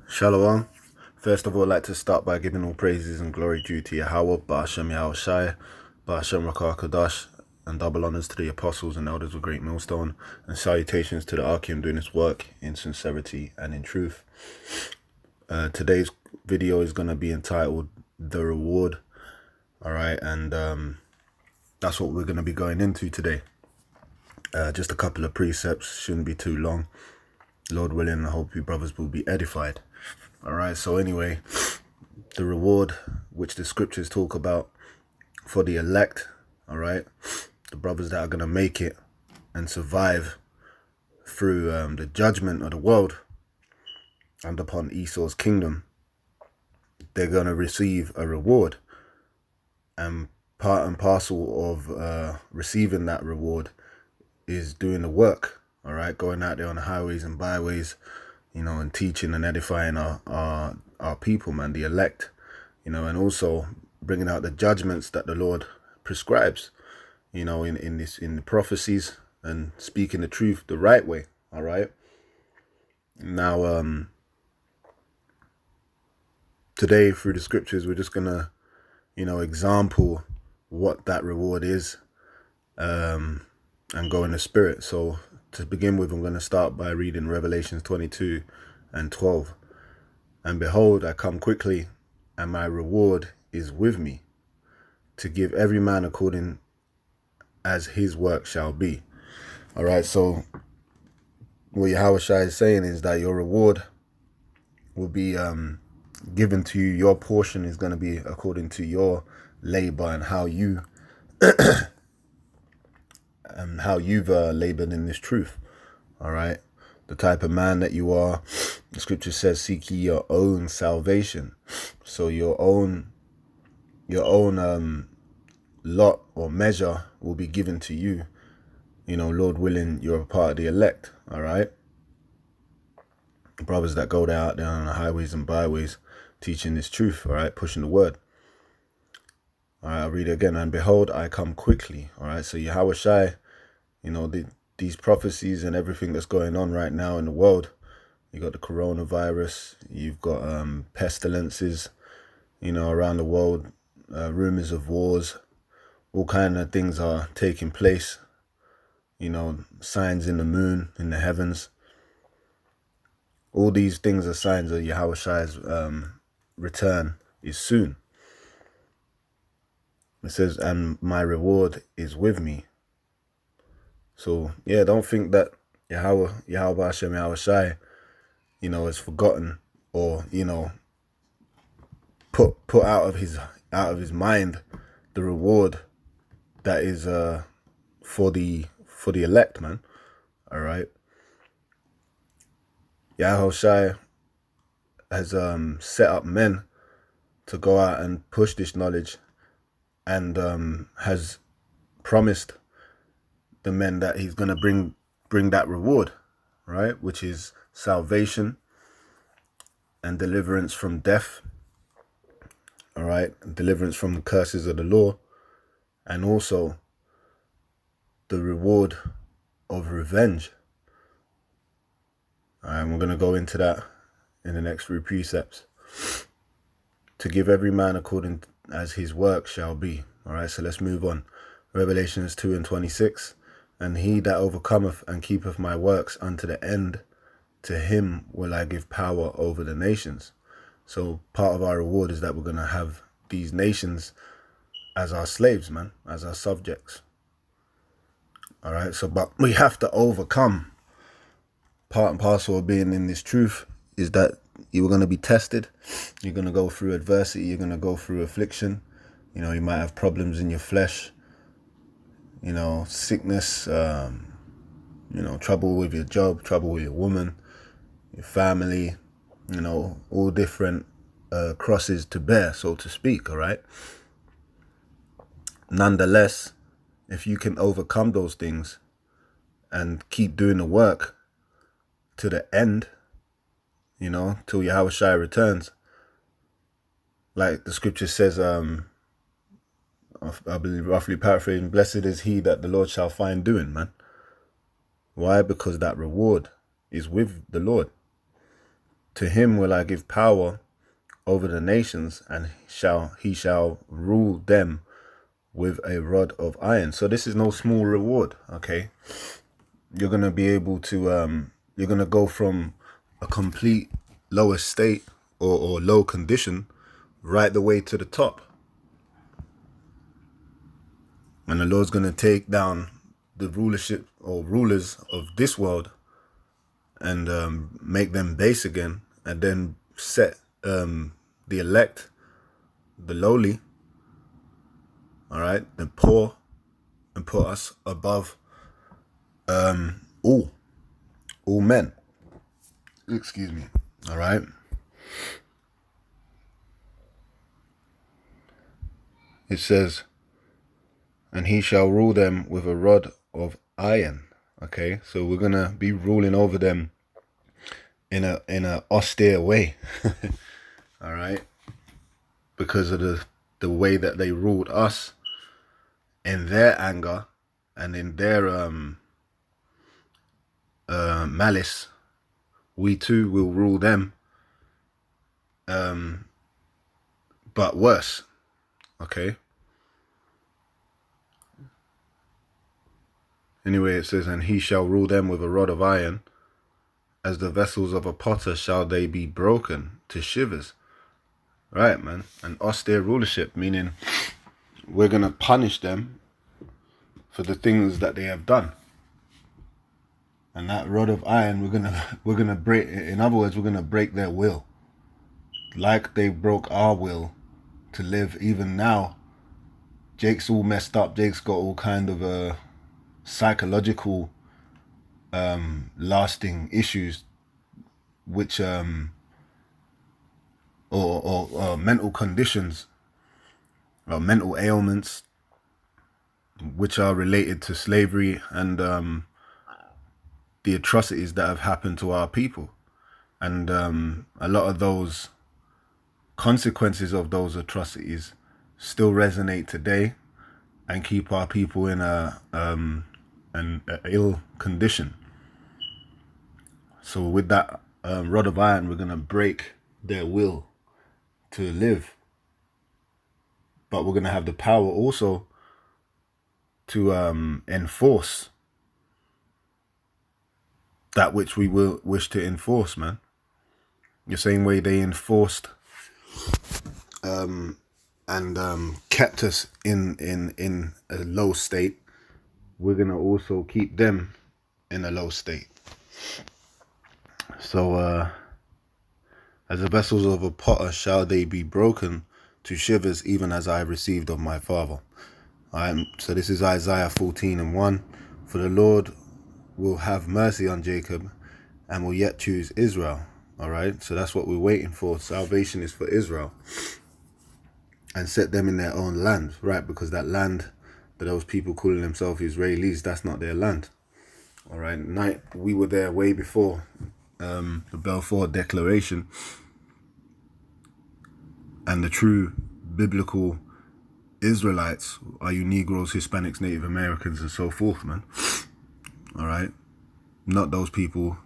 Shalom. First of all, I'd like to start by giving all praises and glory due to Yahweh, Ba'ashem Yahushai, Ba'ashem Rakah Kadash, and double honors to the apostles and elders of Great Millstone, and salutations to the Archeum doing its work in sincerity and in truth. Today's video is going to be entitled The Reward. Alright, and that's what we're going to be going into today. Just a couple of precepts, shouldn't be too long. Lord willing, I hope you brothers will be edified. Alright, so anyway, the reward which the scriptures talk about for the elect, alright, the brothers that are going to make it and survive through the judgment of the world and upon Esau's kingdom, they're going to receive a reward. And part and parcel of receiving that reward is doing the work, alright, going out there on the highways and byways, you know, and teaching and edifying our people, man, the elect, you know, and also bringing out the judgments that the Lord prescribes, you know, in the prophecies, and speaking the truth the right way. All right. Now, today through the scriptures, we're just gonna, you know, example what that reward is, and go in the spirit. So to begin with, I'm going to start by reading Revelations 22 and 12. And behold, I come quickly, and my reward is with me, to give every man according as his work shall be. All right, so what Yahushua is saying is that your reward will be given to you. Your portion is going to be according to your labor and how you how you've labored in this truth. All right, the type of man that you are. The scripture says, "Seek ye your own salvation." So your own lot or measure will be given to you. You know, Lord willing, you're a part of the elect. All right, the brothers that go out there on the highways and byways teaching this truth. All right, pushing the word. All right, I'll read it again. And behold, I come quickly. All right, so Yahushai, you know, these prophecies and everything that's going on right now in the world. You got the coronavirus, you've got pestilences, you know, around the world, rumors of wars, all kind of things are taking place. You know, signs in the moon, in the heavens. All these things are signs of Yahushua's return is soon. It says, and my reward is with me. So, yeah, don't think that Yahweh Hashem Yahushai, you know, has forgotten or, you know, put out of his mind the reward that is for the elect, man. All right. Yahushai has set up men to go out and push this knowledge, and has promised the men that he's going to bring that reward, right, which is salvation and deliverance from death, all right, deliverance from the curses of the law, and also the reward of revenge. All right, and we're going to go into that in the next few precepts. To give every man according as his work shall be. All right, so let's move on. Revelations 2 and 26. And he that overcometh and keepeth my works unto the end, to him will I give power over the nations. So part of our reward is that we're going to have these nations as our slaves, man, as our subjects. All right, so but we have to overcome. Part and parcel of being in this truth is that you're going to be tested. You're going to go through adversity. You're going to go through affliction. You know, you might have problems in your flesh. You know, sickness, you know, trouble with your job, trouble with your woman, your family, you know, all different crosses to bear, so to speak, all right? Nonetheless, if you can overcome those things and keep doing the work to the end, you know, till Yahushua returns, like the scripture says, I believe, roughly paraphrasing, blessed is he that the Lord shall find doing, man. Why? Because that reward is with the Lord. To him will I give power over the nations, and he shall rule them with a rod of iron. So this is no small reward, okay? You're going to be able to, you're going to go from a complete lower state or low condition right the way to the top. And the Lord's going to take down the rulership or rulers of this world and make them base again, and then set the elect, the lowly, all right, the poor, and put us above all men. Excuse me. All right. It says, and he shall rule them with a rod of iron. Okay, so we're gonna be ruling over them in a austere way. All right, because of the way that they ruled us in their anger and in their malice. We too will rule them, but worse. Okay. Anyway, it says, and he shall rule them with a rod of iron, as the vessels of a potter shall they be broken to shivers. Right, man. An austere rulership, meaning we're going to punish them for the things that they have done. And that rod of iron, we're gonna break. In other words, we're gonna break their will, like they broke our will to live. Even now, Jake's all messed up. Jake's got all kind of psychological, lasting issues, which or mental conditions, or mental ailments, which are related to slavery and the atrocities that have happened to our people. And a lot of those consequences of those atrocities still resonate today and keep our people in an ill condition. So with that rod of iron, we're going to break their will to live. But we're going to have the power also to enforce that which we will wish to enforce, man. The same way they enforced and kept us in a low state, we're gonna also keep them in a low state. So as the vessels of a potter shall they be broken to shivers, even as I received of my Father. So this is Isaiah 14:1. For the Lord will have mercy on Jacob and will yet choose Israel. All right, so that's what we're waiting for. Salvation is for Israel, and set them in their own land, right? Because that land that those people calling themselves Israelis, that's not their land. All right, we were there way before the Balfour Declaration, and the true biblical Israelites are you Negroes, Hispanics, Native Americans, and so forth, man. All right, not those people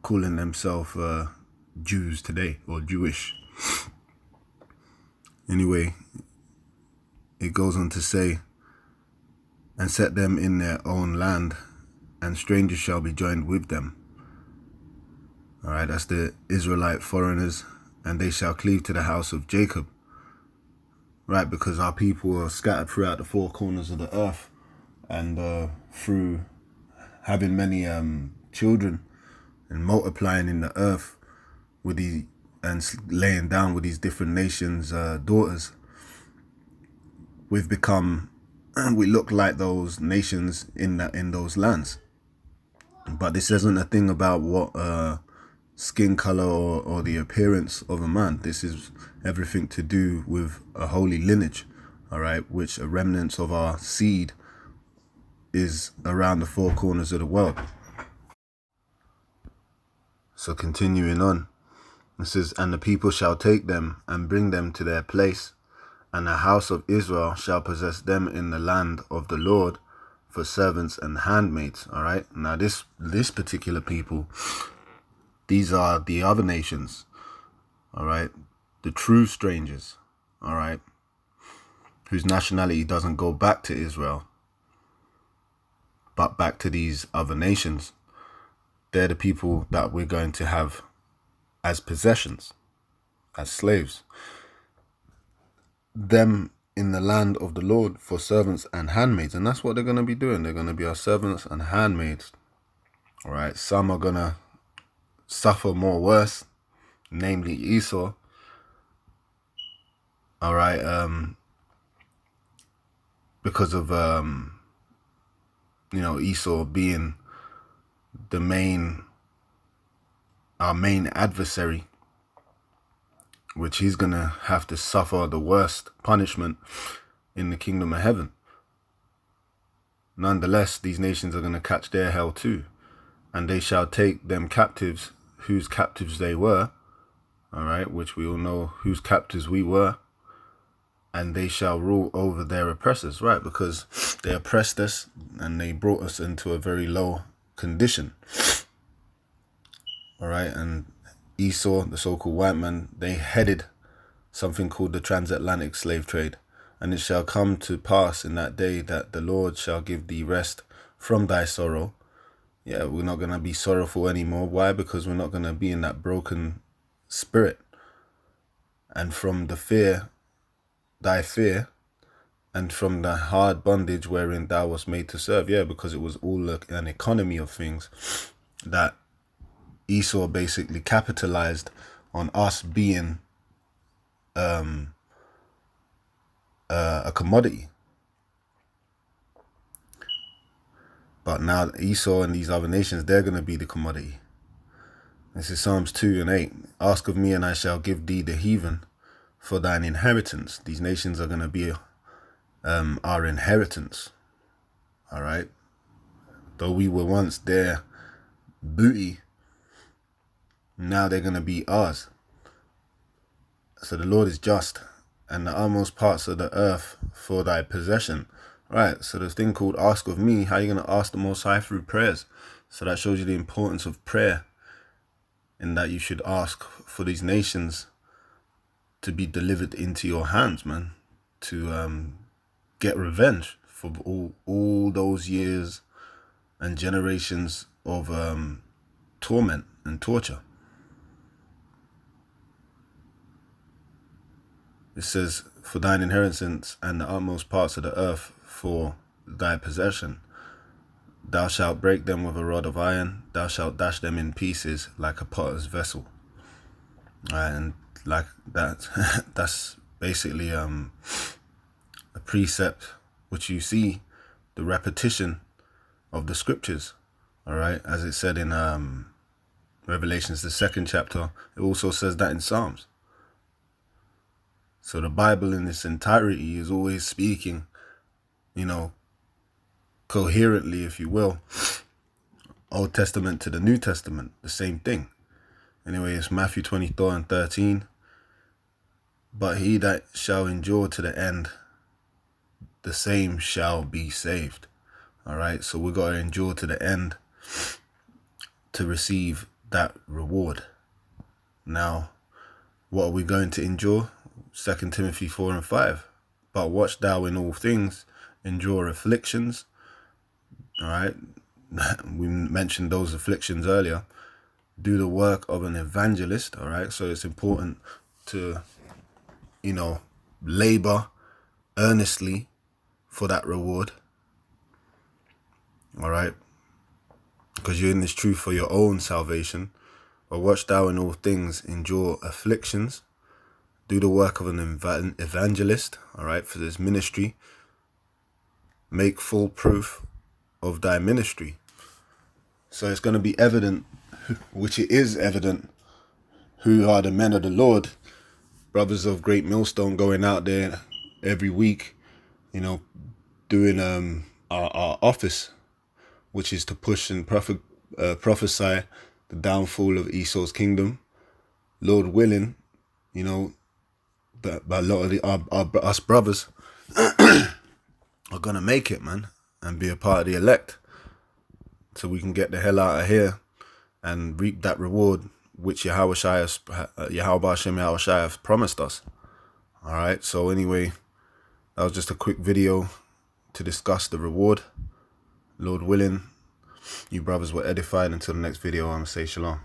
calling themselves Jews today or Jewish. Anyway, it goes on to say, and set them in their own land, and strangers shall be joined with them. All right, that's the Israelite foreigners, and they shall cleave to the house of Jacob. Right, because our people are scattered throughout the four corners of the earth, and through having many children and multiplying in the earth with these and laying down with these different nations' daughters, we look like those nations in those lands. But this isn't a thing about what skin color or the appearance of a man. This is everything to do with a holy lineage, all right, which a remnant of our seed is around the four corners of the world. So continuing on, it says, and the people shall take them and bring them to their place, and the house of Israel shall possess them in the land of the Lord for servants and handmaids. All right, now this particular people These are the other nations, all right? The true strangers, all right? Whose nationality doesn't go back to Israel, but back to these other nations. They're the people that we're going to have as possessions, as slaves. Them in the land of the Lord for servants and handmaids. And that's what they're going to be doing. They're going to be our servants and handmaids. All right. Some are going to suffer more worse, namely Esau. All right. Because of, Esau being our main adversary, which he's going to have to suffer the worst punishment in the kingdom of heaven. Nonetheless, these nations are going to catch their hell too. And they shall take them captives, whose captives they were, all right, which we all know whose captives we were, and they shall rule over their oppressors, right, because they oppressed us and they brought us into a very low condition, all right, and Esau, the so-called white man, they headed something called the transatlantic slave trade. And it shall come to pass in that day that the Lord shall give thee rest from thy sorrow. Yeah, we're not going to be sorrowful anymore. Why? Because we're not going to be in that broken spirit. And from the fear, thy fear, and from the hard bondage wherein thou wast made to serve. Yeah, because it was all an economy of things that Esau basically capitalized on us being a commodity. But now Esau and these other nations, they're going to be the commodity. This is Psalms 2:8. Ask of me and I shall give thee the heathen for thine inheritance. These nations are going to be our inheritance. All right. Though we were once their booty, now they're going to be ours. So the Lord is just, and the utmost parts of the earth for thy possession. Right, so this thing called ask of me, how are you going to ask the Most High? Through prayers. So that shows you the importance of prayer, in that you should ask for these nations to be delivered into your hands, man. To get revenge for all those years and generations of torment and torture. It says, for thine inheritance and the utmost parts of the earth for thy possession. Thou shalt break them with a rod of iron. Thou shalt dash them in pieces like a potter's vessel. And like that, that's basically a precept which you see the repetition of the scriptures. All right, as it said in Revelations, the 2nd chapter. It also says that in Psalms. So the Bible in its entirety is always speaking, coherently, if you will, Old Testament to the New Testament, the same thing. Anyway, it's Matthew 24:13. But he that shall endure to the end, the same shall be saved. All right, so we got to endure to the end to receive that reward. Now, what are we going to endure? 2 Timothy 4:5. But watch thou in all things, endure afflictions. All right, we mentioned those afflictions earlier. Do the work of an evangelist. All right, so it's important to, labor earnestly for that reward. All right, because you're in this truth for your own salvation. But watch thou in all things, endure afflictions. Do the work of an evangelist, all right, for this ministry. Make full proof of thy ministry. So it's going to be evident, which it is evident, who are the men of the Lord, brothers of Great Millstone, going out there every week, doing our office, which is to push and prophesy the downfall of Esau's kingdom. Lord willing, but a lot of us brothers are gonna make it, man, and be a part of the elect, so we can get the hell out of here and reap that reward which Yahweh Hashem has promised us. All right. So anyway, that was just a quick video to discuss the reward. Lord willing, you brothers were edified. Until the next video, I'm going to say shalom.